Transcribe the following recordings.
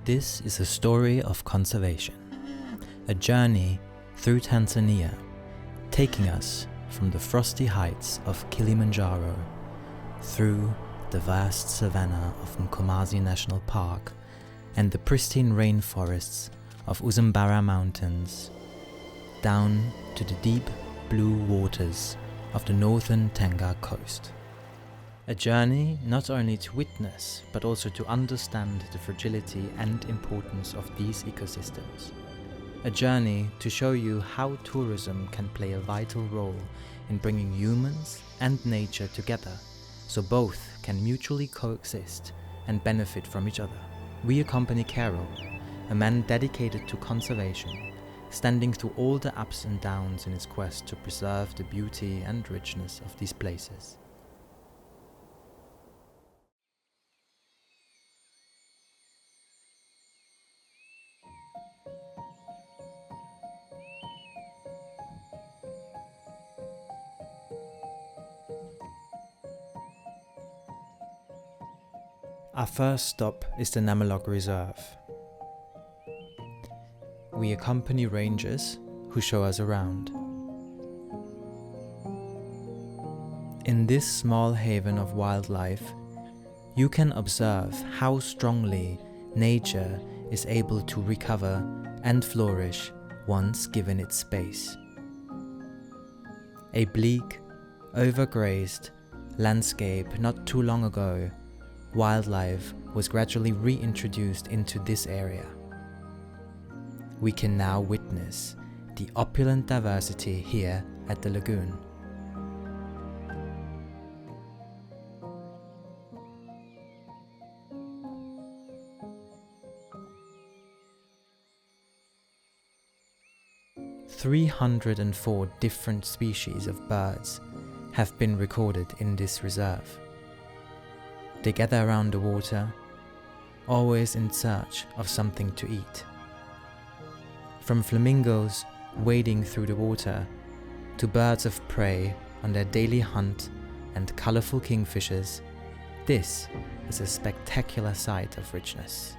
This is a story of conservation, a journey through Tanzania, taking us from the frosty heights of Kilimanjaro through the vast savanna of Mkomazi National Park and the pristine rainforests of Usambara Mountains, down to the deep blue waters of the northern Tanga coast. A journey not only to witness, but also to understand the fragility and importance of these ecosystems. A journey to show you how tourism can play a vital role in bringing humans and nature together, so both can mutually coexist and benefit from each other. We accompany Carol, a man dedicated to conservation, standing through all the ups and downs in his quest to preserve the beauty and richness of these places. Our first stop is the Namalog Reserve. We accompany rangers who show us around. In this small haven of wildlife, you can observe how strongly nature is able to recover and flourish once given its space. A bleak, overgrazed landscape not too long ago, wildlife was gradually reintroduced into this area. We can now witness the opulent diversity here at the lagoon. "304 different species of birds have been recorded in this reserve. They gather around the water, always in search of something to eat. From flamingos wading through the water, to birds of prey on their daily hunt and colorful kingfishers, this is a spectacular sight of richness."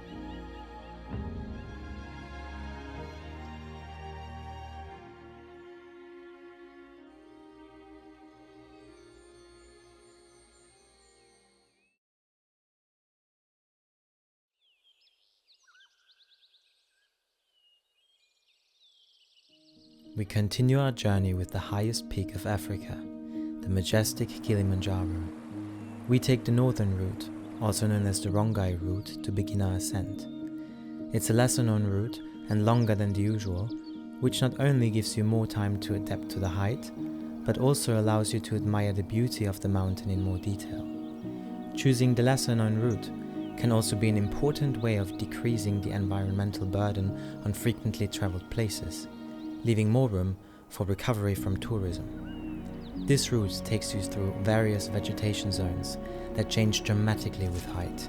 We continue our journey with the highest peak of Africa, the majestic Kilimanjaro. We take the northern route, also known as the Rongai route, to begin our ascent. It's a lesser known route and longer than the usual, which not only gives you more time to adapt to the height, but also allows you to admire the beauty of the mountain in more detail. Choosing the lesser known route can also be an important way of decreasing the environmental burden on frequently traveled places, leaving more room for recovery from tourism. This route takes you through various vegetation zones that change dramatically with height.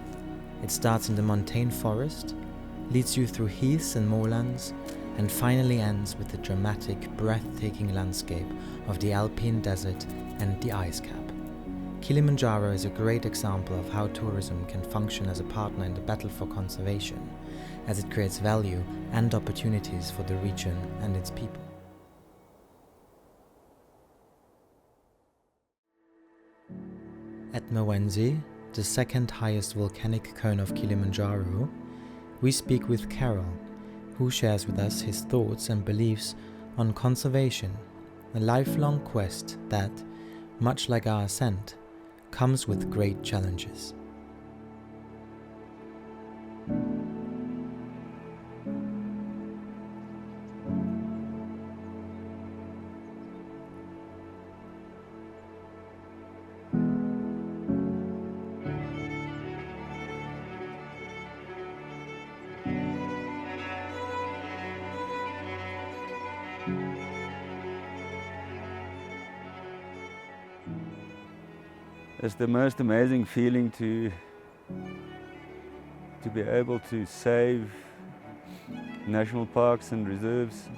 It starts in the montane forest, leads you through heaths and moorlands, and finally ends with the dramatic, breathtaking landscape of the Alpine desert and the ice cap. Kilimanjaro is a great example of how tourism can function as a partner in the battle for conservation, as it creates value and opportunities for the region and its people. At Mwenzi, the second highest volcanic cone of Kilimanjaro, we speak with Carol, who shares with us his thoughts and beliefs on conservation, a lifelong quest that, much like our ascent, comes with great challenges. It's the most amazing feeling to be able to save national parks and reserves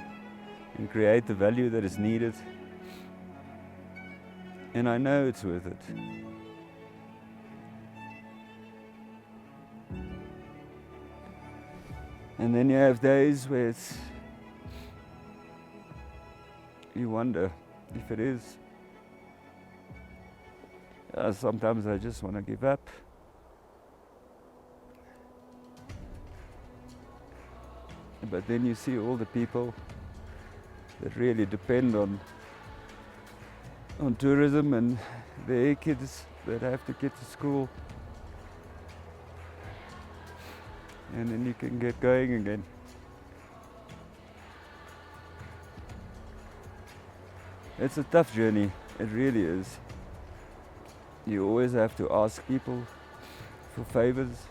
and create the value that is needed. And I know it's worth it. And then you have days where you wonder if it is. Sometimes I just want to give up. But then you see all the people that really depend on tourism and their kids that have to get to school. And then you can get going again. It's a tough journey, it really is. You always have to ask people for favors.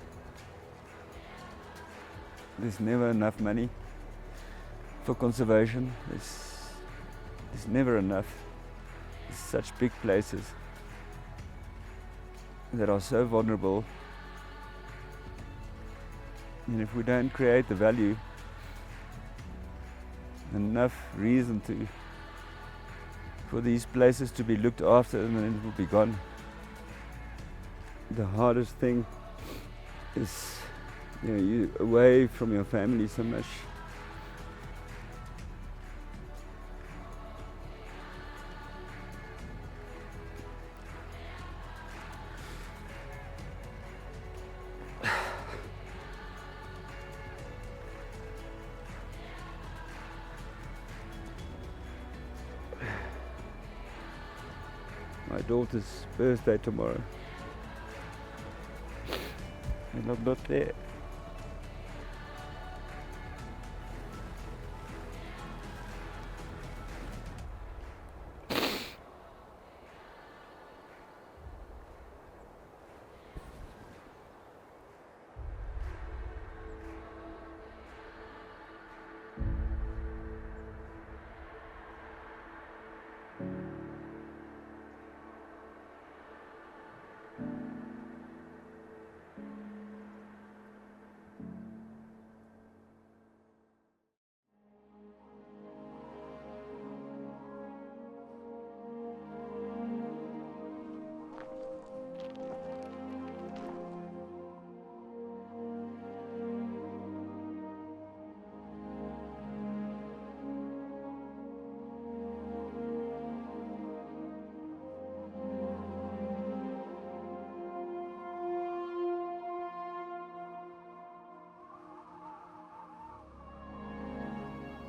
There's never enough money for conservation. There's never enough. There's such big places that are so vulnerable. And if we don't create the value, enough reason for these places to be looked after, and then it will be gone. The hardest thing is, you're away from your family so much. My daughter's birthday tomorrow, and I'm not there.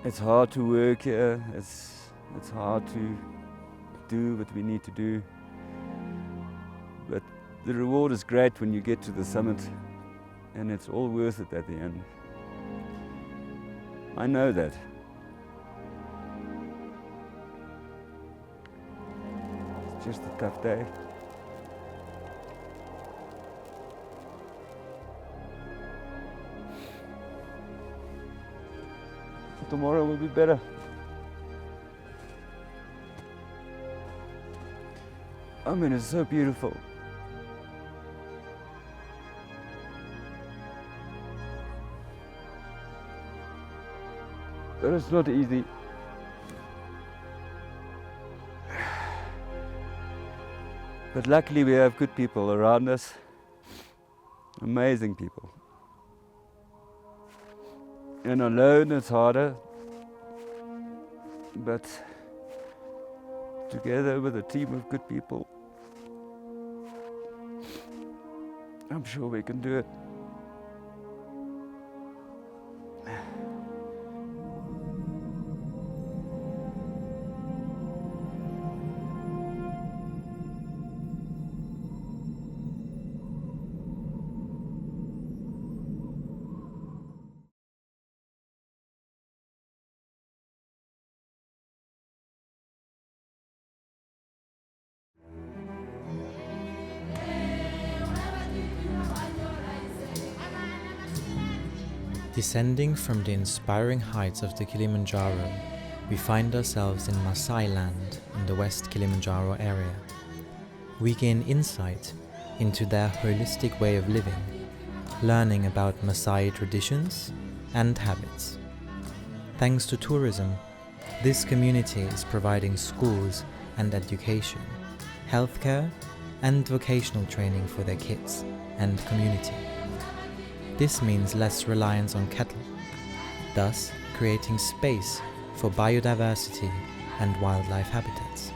It's hard to work here. It's hard to do what we need to do. But the reward is great when you get to the summit, and it's all worth it at the end. I know that. It's just a tough day. Tomorrow will be better. I mean, it's so beautiful. But it's not easy. But luckily we have good people around us. Amazing people. And alone it's harder, but together with a team of good people, I'm sure we can do it. Descending from the inspiring heights of the Kilimanjaro, we find ourselves in Maasai land in the West Kilimanjaro area. We gain insight into their holistic way of living, learning about Maasai traditions and habits. Thanks to tourism, this community is providing schools and education, healthcare and vocational training for their kids and community. This means less reliance on cattle thus creating space for biodiversity and wildlife habitats.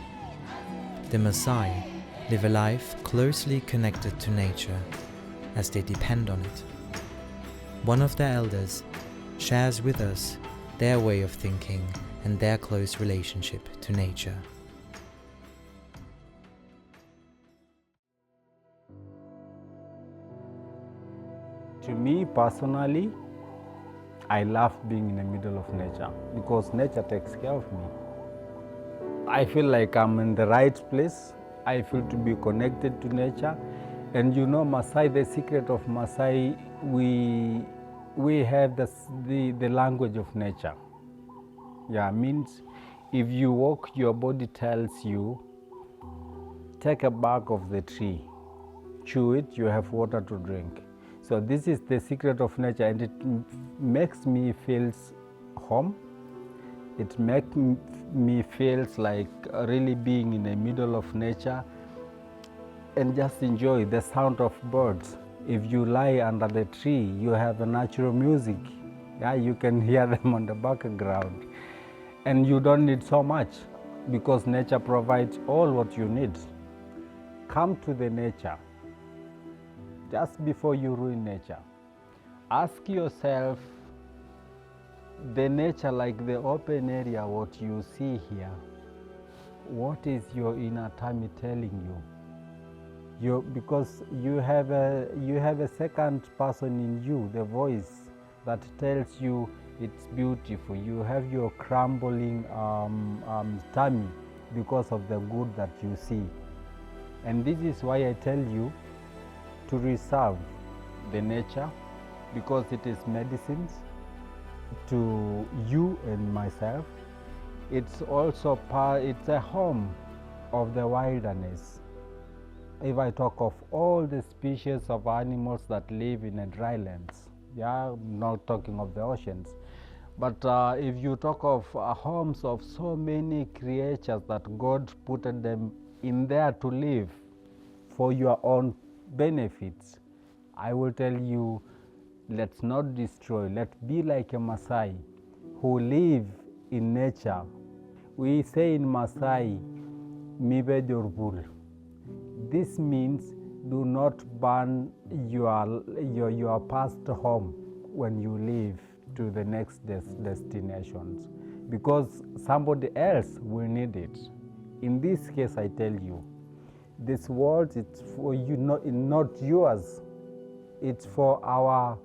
The Maasai live a life closely connected to nature as they depend on it. One of their elders shares with us their way of thinking and their close relationship to nature. To me personally, I love being in the middle of nature because nature takes care of me. I feel like I'm in the right place. I feel to be connected to nature. And you know, Maasai, the secret of Maasai, we have the language of nature. Yeah, means if you walk, your body tells you, take a bark of the tree, chew it, you have water to drink. So this is the secret of nature, and it makes me feel home. It makes me feel like really being in the middle of nature and just enjoy the sound of birds. If you lie under the tree, you have a natural music. Yeah, you can hear them on the background. And you don't need so much because nature provides all what you need. Come to the nature. Just before you ruin nature, ask yourself, the nature, like the open area, what you see here, what is your inner tummy telling you? Because you have a second person in you, the voice that tells you it's beautiful. You have your crumbling tummy because of the good that you see. And this is why I tell you to reserve the nature, because it is medicines to you and myself. It's also it's a home of the wilderness. If I talk of all the species of animals that live in the dry lands, yeah, I'm not talking of the oceans, but if you talk of homes of so many creatures that God put them in there to live for your own benefits, I will tell you, let's not destroy. Let's be like a Maasai who live in nature. We say in Maasai, Mibe Jorbul. This means do not burn your past home when you leave to the next destinations, because somebody else will need it. In this case, I tell you, this world is for you, not yours. It's for our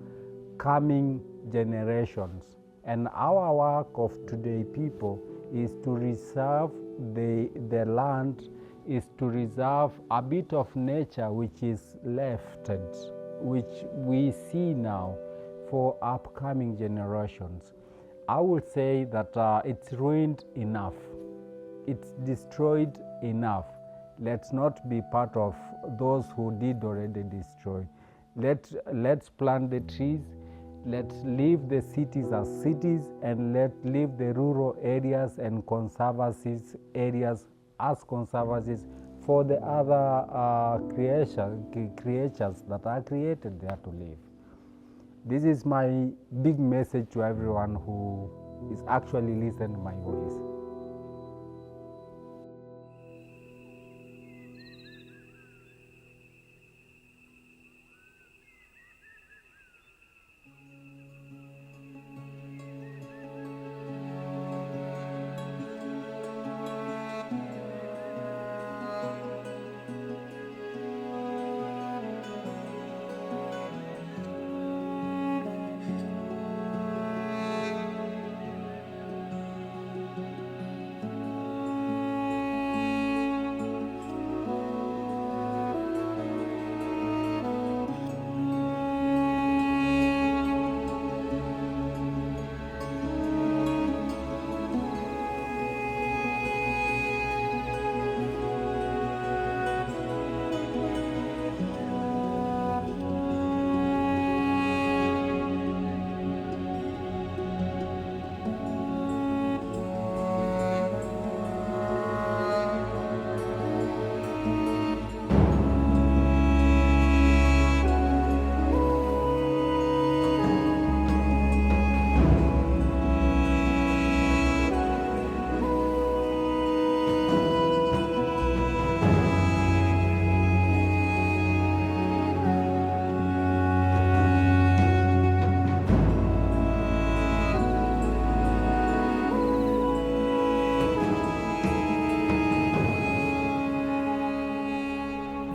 coming generations. And our work of today, people, is to reserve the land, is to reserve a bit of nature which is left, which we see now for upcoming generations. I would say that it's ruined enough. It's destroyed enough. Let's not be part of those who did already destroy. Let's plant the trees. Let's leave the cities as cities, and let's leave the rural areas and conservancy areas as conservancies for the other creatures that are created there to live. This is my big message to everyone who is actually listening to my voice.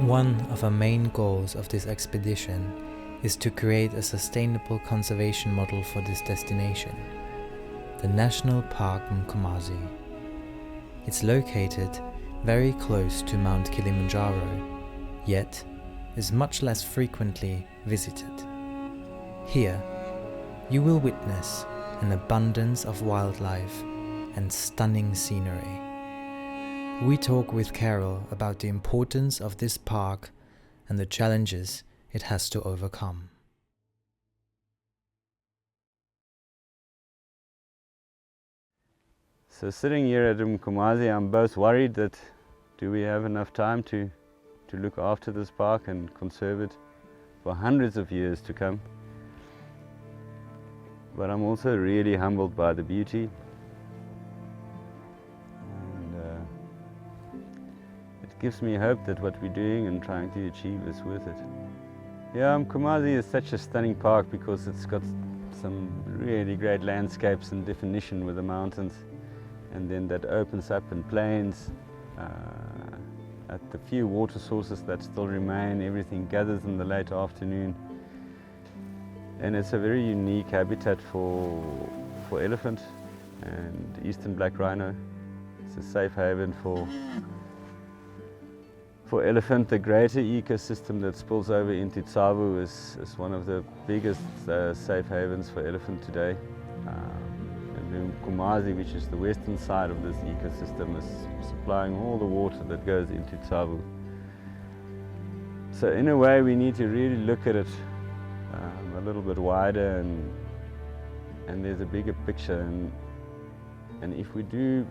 One of our main goals of this expedition is to create a sustainable conservation model for this destination, the National Park Mkomazi. It's located very close to Mount Kilimanjaro, yet is much less frequently visited. Here, you will witness an abundance of wildlife and stunning scenery. We talk with Carol about the importance of this park and the challenges it has to overcome. So sitting here at Mkomazi, I'm both worried that do we have enough time to look after this park and conserve it for hundreds of years to come. But I'm also really humbled by the beauty. And it gives me hope that what we're doing and trying to achieve is worth it. Yeah, Mkomazi is such a stunning park because it's got some really great landscapes and definition with the mountains. And then that opens up in plains. At the few water sources that still remain, everything gathers in the late afternoon. And it's a very unique habitat for elephant and eastern black rhino. It's a safe haven for elephant. The greater ecosystem that spills over into Tsavo is one of the biggest safe havens for elephant today. And Mkomazi, which is the western side of this ecosystem, is supplying all the water that goes into Tsavo. So in a way we need to really look at it a little bit wider, and there's a bigger picture, and if we do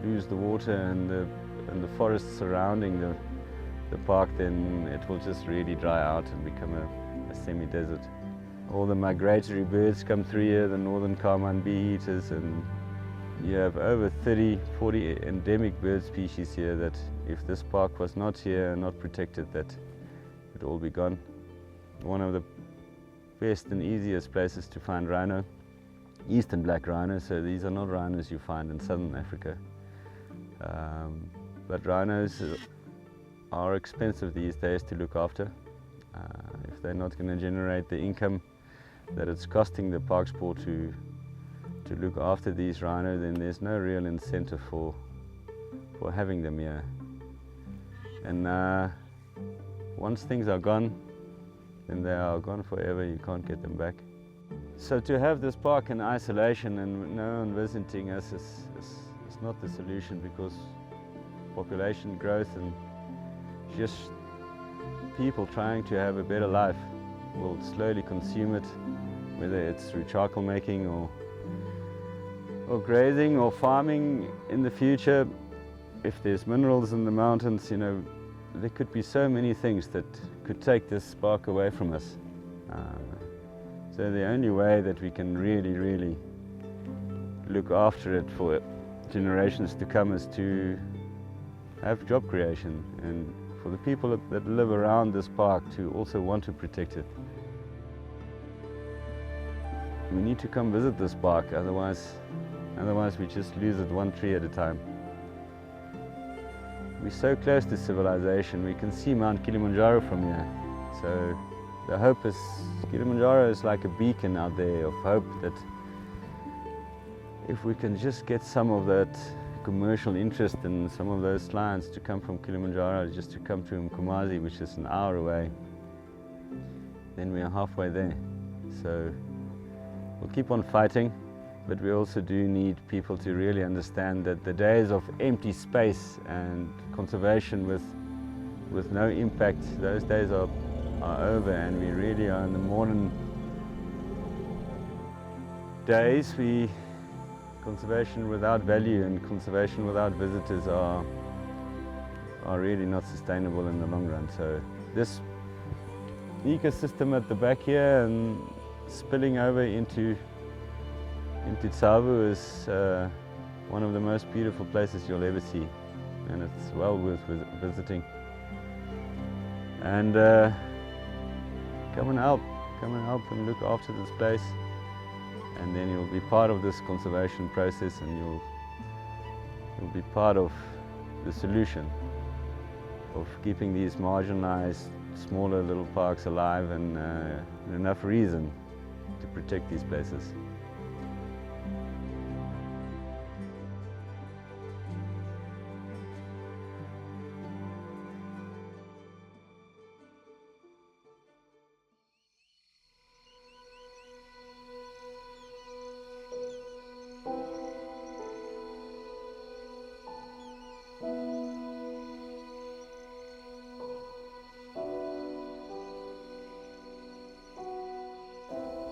lose the water and the forests surrounding the park, then it will just really dry out and become a semi-desert. All the migratory birds come through here, the northern carmine bee-eaters, and you have over 30-40 endemic bird species here that if this park was not here and not protected, that would all be gone. One of the best and easiest places to find rhino, eastern black rhino, so these are not rhinos you find in southern Africa. But rhinos are expensive these days to look after. If they're not going to generate the income that it's costing the park sport to look after these rhinos, then there's no real incentive for having them here. And once things are gone, then they are gone forever. You can't get them back. So to have this park in isolation and no one visiting us is not the solution, because population growth and just people trying to have a better life will slowly consume it, whether it's through charcoal making or grazing or farming in the future. If there's minerals in the mountains, you know, there could be so many things that could take this park away from us. So the only way that we can really look after it for generations to come is to have job creation, and for the people that live around this park to also want to protect it. We need to come visit this park, otherwise we just lose it one tree at a time. We're so close to civilization, we can see Mount Kilimanjaro from here. So the hope is, Kilimanjaro is like a beacon out there of hope, that if we can just get some of that commercial interest in some of those clients to come from Kilimanjaro just to come to Mkomazi, which is an hour away, then we are halfway there. So we'll keep on fighting, but we also do need people to really understand that the days of empty space and conservation with no impact, those days are over, and we really are in the modern days. Conservation without value and conservation without visitors are really not sustainable in the long run. So this ecosystem at the back here and spilling over into Tsavo is one of the most beautiful places you'll ever see, and it's well worth visiting. And come and help and look after this place, and then you'll be part of this conservation process, and you'll be part of the solution. of keeping these marginalized, smaller little parks alive, and enough reason to protect these places.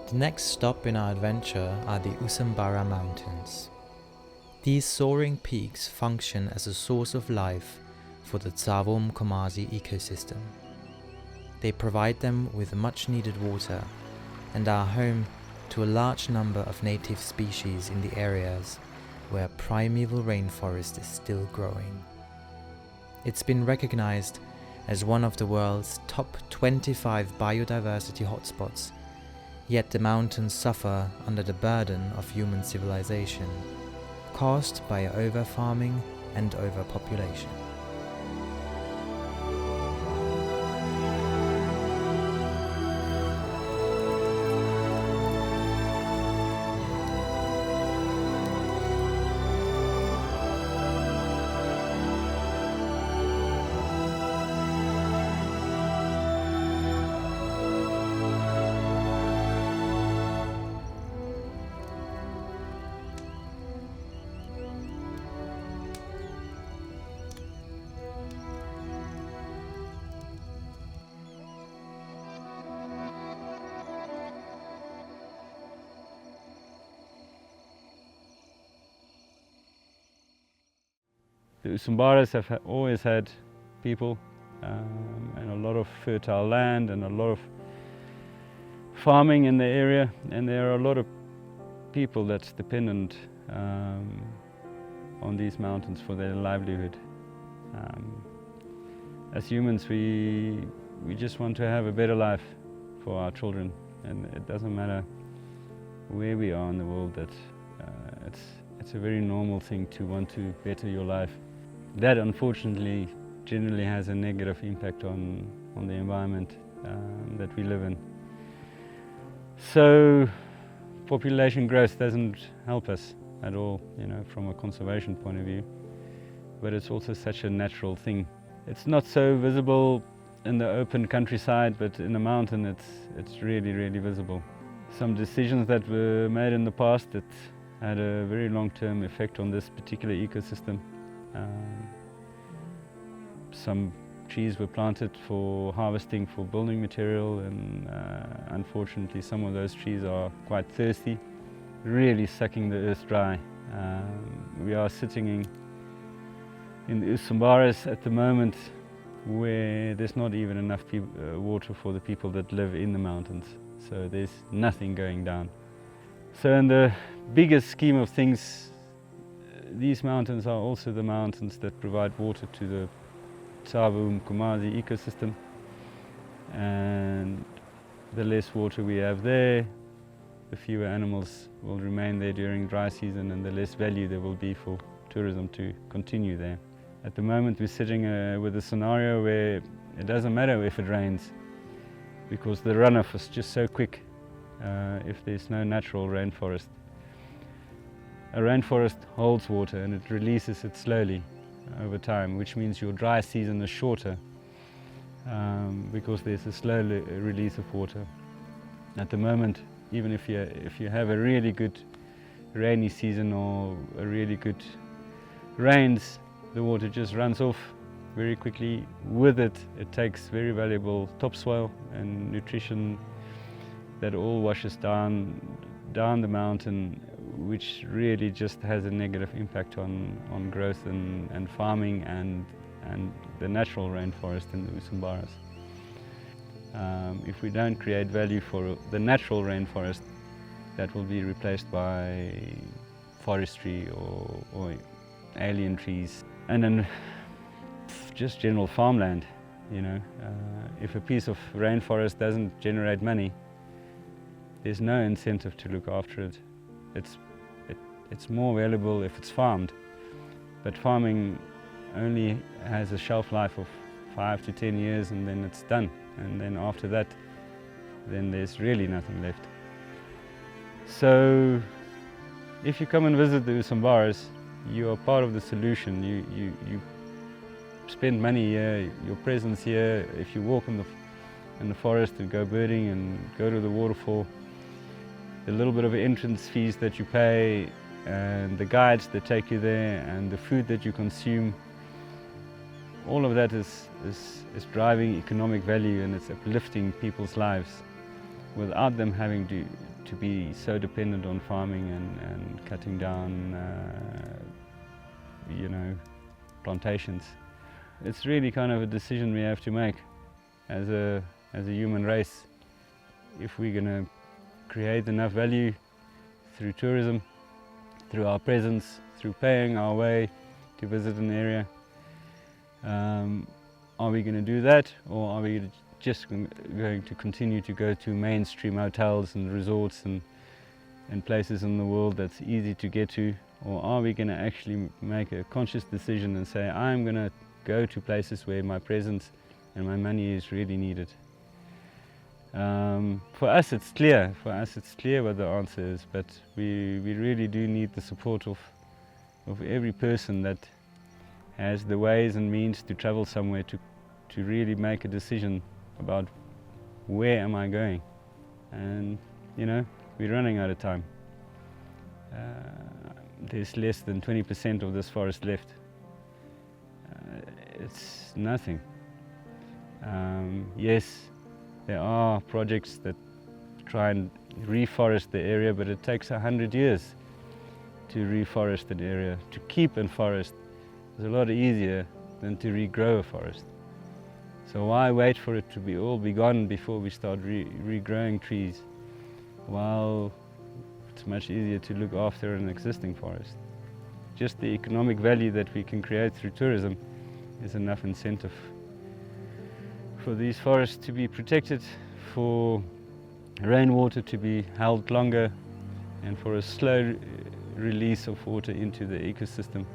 The next stop in our adventure are the Usambara Mountains. These soaring peaks function as a source of life for the Tsavo Mkomazi ecosystem. They provide them with much needed water and are home to a large number of native species in the areas where primeval rainforest is still growing. It's been recognized as one of the world's top 25 biodiversity hotspots. Yet the mountains suffer under the burden of human civilization, caused by over-farming and overpopulation. The Usambaras have always had people and a lot of fertile land and a lot of farming in the area, and there are a lot of people that's dependent on these mountains for their livelihood. As humans, we just want to have a better life for our children, and it doesn't matter where we are in the world. That it's a very normal thing to want to better your life. That unfortunately generally has a negative impact on the environment that we live in. So population growth doesn't help us at all, you know, from a conservation point of view, but it's also such a natural thing. It's not so visible in the open countryside, but in the mountain it's really, really visible. Some decisions that were made in the past that had a very long-term effect on this particular ecosystem. Some trees were planted for harvesting for building material, and unfortunately some of those trees are quite thirsty, really sucking the earth dry. We are sitting in the Usambaras at the moment where there's not even enough water for the people that live in the mountains, so there's nothing going down. So in the bigger scheme of things, these mountains are also the mountains that provide water to the Tsavo Mkomazi ecosystem, and the less water we have there, the fewer animals will remain there during dry season, and the less value there will be for tourism to continue there. At the moment we're sitting with a scenario where it doesn't matter if it rains, because the runoff is just so quick if there's no natural rainforest. A rainforest holds water and it releases it slowly over time, which means your dry season is shorter because there's a slow release of water. At the moment, even if you have a really good rainy season or a really good rains, the water just runs off very quickly. With it, it takes very valuable topsoil and nutrition that all washes down the mountain, which really just has a negative impact on growth and farming and the natural rainforest in the Usambaras. If we don't create value for the natural rainforest, that will be replaced by forestry or alien trees, and then just general farmland. You know, if a piece of rainforest doesn't generate money, there's no incentive to look after it. It's more valuable if it's farmed, but farming only has a shelf life of 5 to 10 years and then it's done. And then after that, then there's really nothing left. So if you come and visit the Usambaras, you are part of the solution. You spend money here, your presence here. If you walk in the forest and go birding and go to the waterfall, the little bit of entrance fees that you pay and the guides that take you there and the food that you consume, all of that is driving economic value, and it's uplifting people's lives without them having to be so dependent on farming and cutting down plantations. It's really kind of a decision we have to make as a human race. If we're going to create enough value through tourism, through our presence, through paying our way to visit an area, are we going to do that, or are we just going to continue to go to mainstream hotels and resorts and places in the world that's easy to get to, or are we going to actually make a conscious decision and say, I'm going to go to places where my presence and my money is really needed? For us it's clear what the answer is, but we really do need the support of every person that has the ways and means to travel somewhere to really make a decision about where am I going. And we're running out of time. There's less than 20% of this forest left. It's nothing. Yes, there are projects that try and reforest the area, but it takes 100 years to reforest an area. To keep a forest is a lot easier than to regrow a forest. So why wait for it to all be gone before we start regrowing trees? While it's much easier to look after an existing forest. Just the economic value that we can create through tourism is enough incentive for these forests to be protected, for rainwater to be held longer, and for a slow release of water into the ecosystem,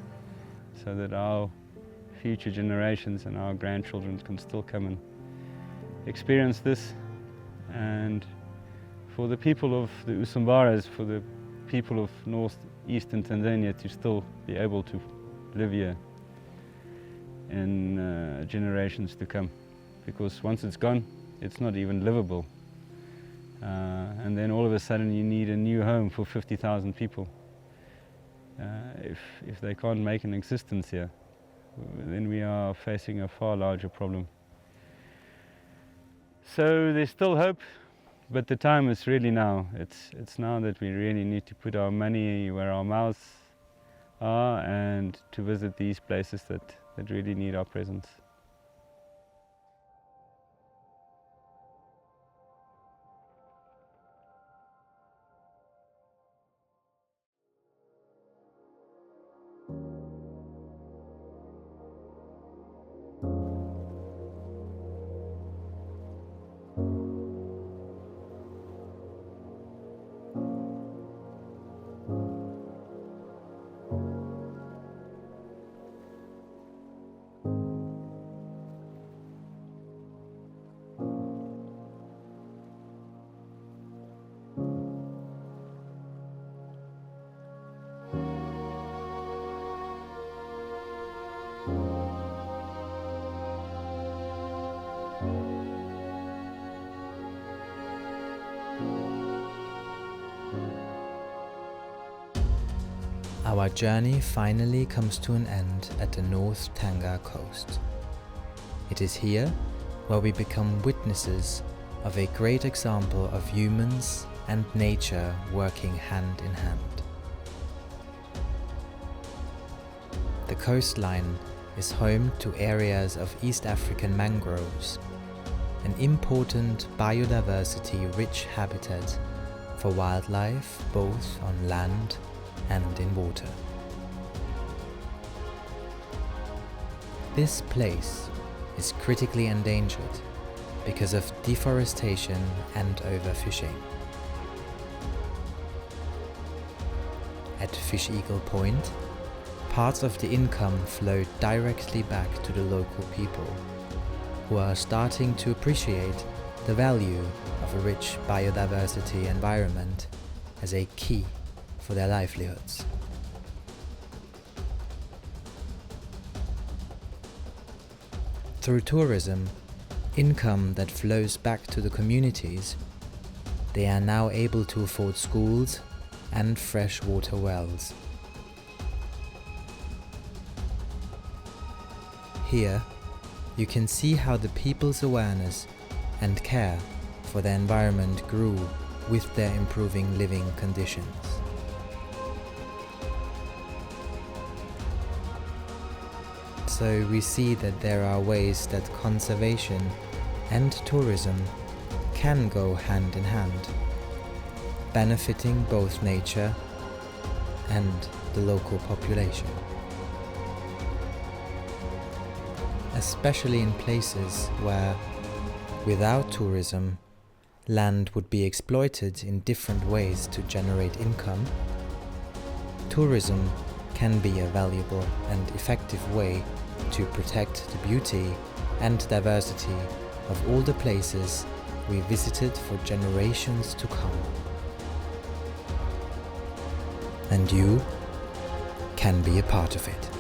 so that our future generations and our grandchildren can still come and experience this. And for the people of the Usambaras, for the people of northeastern Tanzania to still be able to live here in generations to come. Because once it's gone, it's not even livable. And then all of a sudden you need a new home for 50,000 people. If they can't make an existence here, then we are facing a far larger problem. So there's still hope, but the time is really now. It's now that we really need to put our money where our mouths are and to visit these places that really need our presence. Our journey finally comes to an end at the North Tanga coast. It is here where we become witnesses of a great example of humans and nature working hand in hand. The coastline is home to areas of East African mangroves, an important biodiversity-rich habitat for wildlife both on land and in water. This place is critically endangered because of deforestation and overfishing. At Fish Eagle Point, parts of the income flow directly back to the local people who are starting to appreciate the value of a rich biodiversity environment as a key for their livelihoods. Through tourism, income that flows back to the communities, they are now able to afford schools and fresh water wells. Here, you can see how the people's awareness and care for the environment grew with their improving living conditions. So we see that there are ways that conservation and tourism can go hand in hand, benefiting both nature and the local population. Especially in places where, without tourism, land would be exploited in different ways to generate income, tourism can be a valuable and effective way to protect the beauty and diversity of all the places we visited for generations to come. And you can be a part of it.